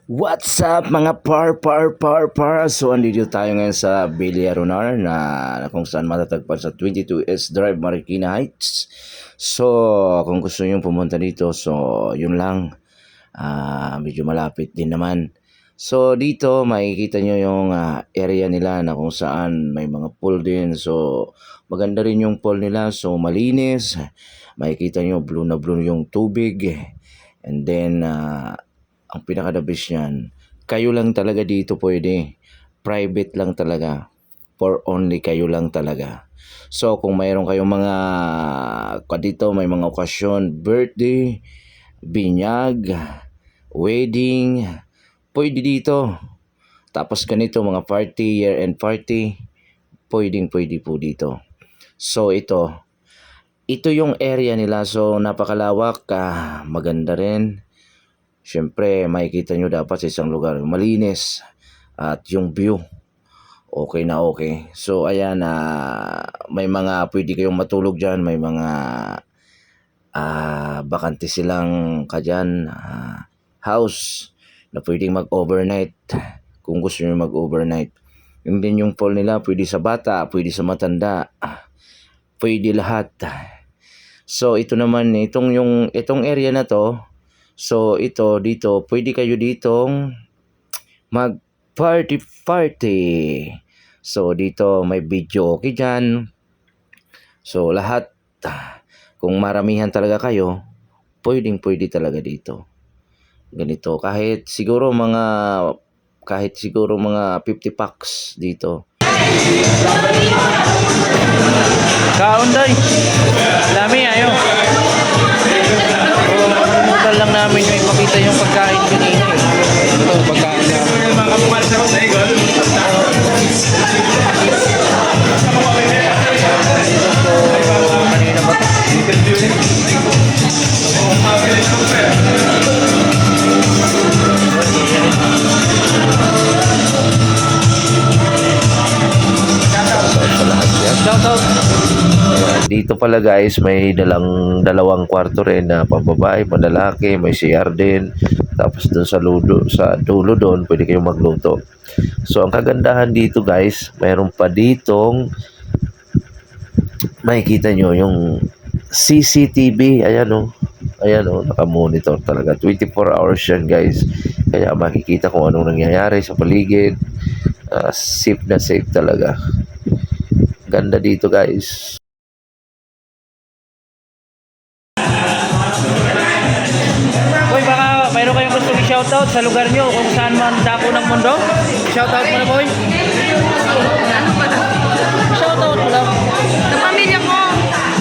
What's up mga par. So andito tayo ngayon sa Villarunar na kung saan matatagpuan sa 22S Drive, Marikina Heights. So kung gusto nyo pumunta dito, so yun lang. Medyo malapit din naman. So dito makikita nyo yung area nila na kung saan may mga pool din. So maganda rin yung pool nila, so malinis. Makikita nyo blue na blue yung tubig. And then ang pinaka-the best niyan, kayo lang talaga dito pwede. Private lang talaga. For only kayo lang talaga. So kung mayroon kayong mga dito, may mga okasyon, birthday, binyag, wedding, pwede dito. Tapos ganito, mga party, year-end party, pwede po dito. So ito yung area nila. So napakalawak, maganda rin. Siyempre, makikita nyo dapat sa isang lugar malinis at yung view okay na okay. So ayan, may mga pwede kayong matulog dyan, may mga bakante silang house na pwedeng mag-overnight kung gusto nyo mag-overnight. Yung din yung pool nila, pwede sa bata, pwede sa matanda, pwede lahat. So ito naman, itong area na to, so ito dito, pwede kayo ditong mag party. So dito may video okay dyan. So lahat, kung maramihan talaga kayo, pwede talaga dito. Ganito, kahit siguro mga 50 packs dito. Kaunday. Dami ayo. Kalimutan lang namin yung ipakita yung pagkain kanina eh. Ito, pagkain namin. Mga kapumal sa mga igol. Kanina ba Dito pala guys, may dalawang kwarto rin na pambabae, panlalaki, may CR din. Tapos doon sa dulo doon, pwede kayong magluto. So ang kagandahan dito guys, mayroon pa ditong makikita nyo yung CCTV. Ayan o, naka-monitor talaga. 24 hours yan guys. Kaya makikita kung anong nangyayari sa paligid. Safe na safe talaga. Ganda dito guys. Boy, baka mayroon kayong gusto i-shoutout sa lugar nyo kung saan man dako ng mundo. Shoutout mo na, boy. Shoutout mo lang. Sa pamilya ko,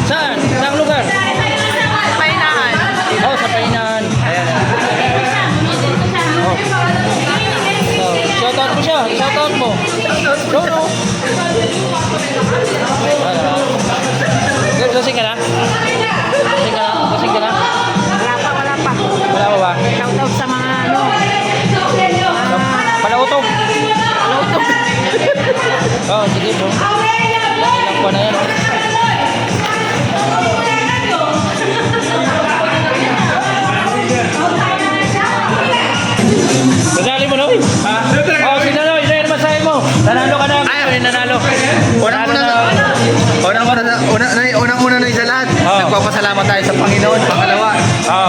Saan? Saang lugar? painahan. Oh, sa Painahan. Ayan. Oh. So, shoutout mo siya. Shoutout mo. Go, no. Lasing ka na? Lasing ka na? Wala pa. Wala pa ba? Shoutout sa mga Palautog. lotog. Oh, sige po. Ilang po na yan. Kasali mo na, uy. Oh, sinalo. Ito yung masahe mo. Nanalo ka na. Nanalo. Unang-una na sa lahat, nagpapasalamat tayo sa Panginoon. Pangalawa,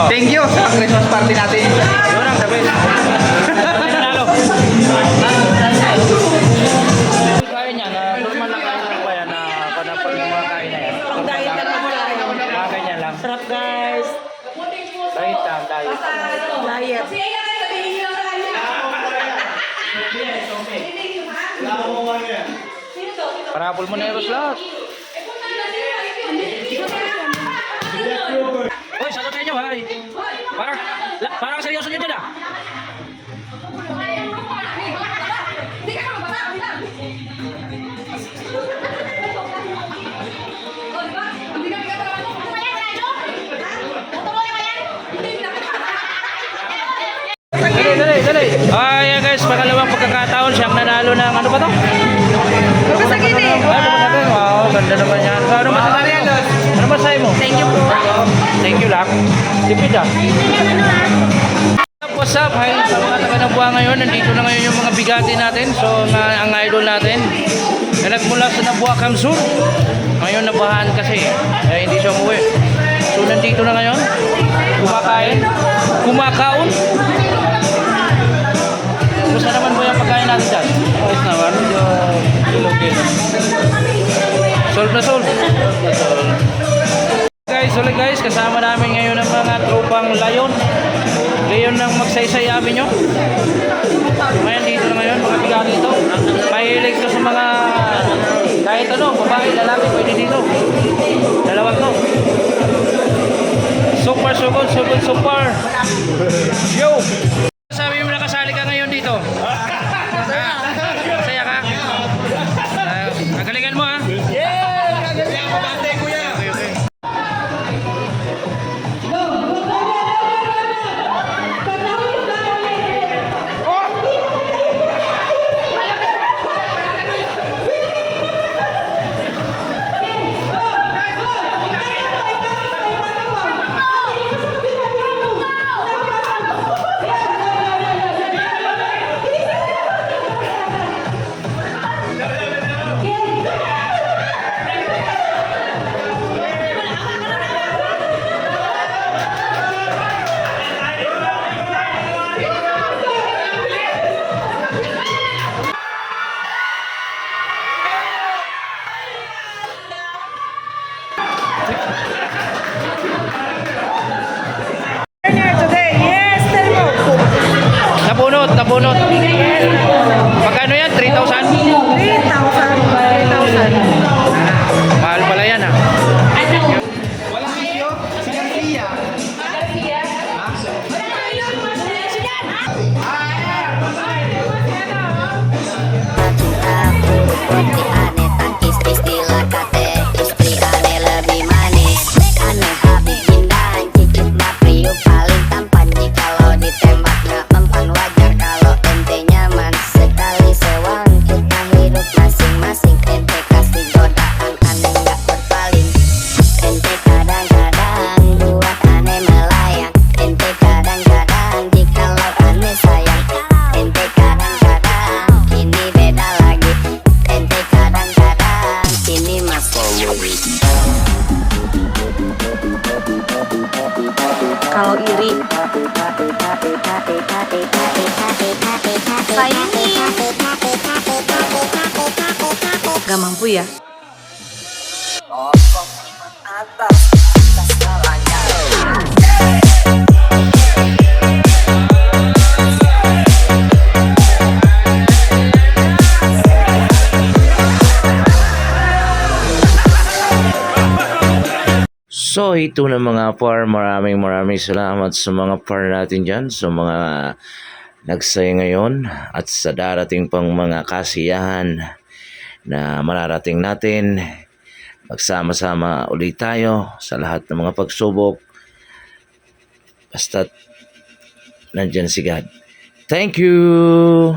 thank you sa Christmas party natin. Yun ang sabi. Nanalo. Kaya niya na normal na kain lang ba yan na panapag yung mga kain na yan. Mga ganyan lang. Sarap guys. Diet lang, diet. Diet. Parapol mo na yung lahat. Hoy, sagot sa inyo, hay. Parang seryoso nyo dyan, ah. Dali. Ayan guys, pangalawang pagkakataon siyang nanalo ng ano ba to? Pagkasagini. Wow, ganda naman yan. So, ano masasabi mo? Ano masasabi mo? Thank you po. Thank you lang. Tipid ah. what's up? Hi sa mga taga Nabua ngayon. Nandito na ngayon yung mga bigati natin. So, ang idol natin. Na nagmula sa Nabua, Kamsur. Ngayon nabahan kasi. Kaya hindi siya umuwi. So, nandito na ngayon. Kumakain. Kumakaon. Kumusta naman po yung pagkain natin dyan? Ayos naman, medyo okay. Solve na solve. Guys, kasama namin ngayon ang mga tropang Lion. Lion ng Magsaysay Avenue. Ngayon dito na ngayon, mga bigati ito. Mahilig to sa mga kahit ano, babae, lalaki, pwede dito. Dalawang to. Super. Yo! Sabi mo nakasali ka ngayon dito. Masaya ka? Kagalingan mo ha. Today, yes, tell mo. Nabunot. Magkano yan? 3,000? 3,000. Mahal pala yan ha. Putih aneh tangkis istilah kate istri aneh lebih manis aneh habis indah cicit mah priuk paling tampan jikalau ditembak gak mempan wajar kalau ente nyaman sekali sewang kita hidup masing-masing ente kasih godaan aneh gak berpaling ente kadang-kadang buat aneh melayang ente kadang-kadang jikalau aneh sayang ente kadang-kadang kini beda lagi ente kadang-kadang ini mas kalau iri sayangi Gak mampu ya? So ito na mga par, maraming salamat sa mga par natin dyan, sa mga nagsaya ngayon at sa darating pang mga kasiyahan na mararating natin. Magsama-sama ulit tayo sa lahat ng mga pagsubok. Basta't nandyan si God. Thank you!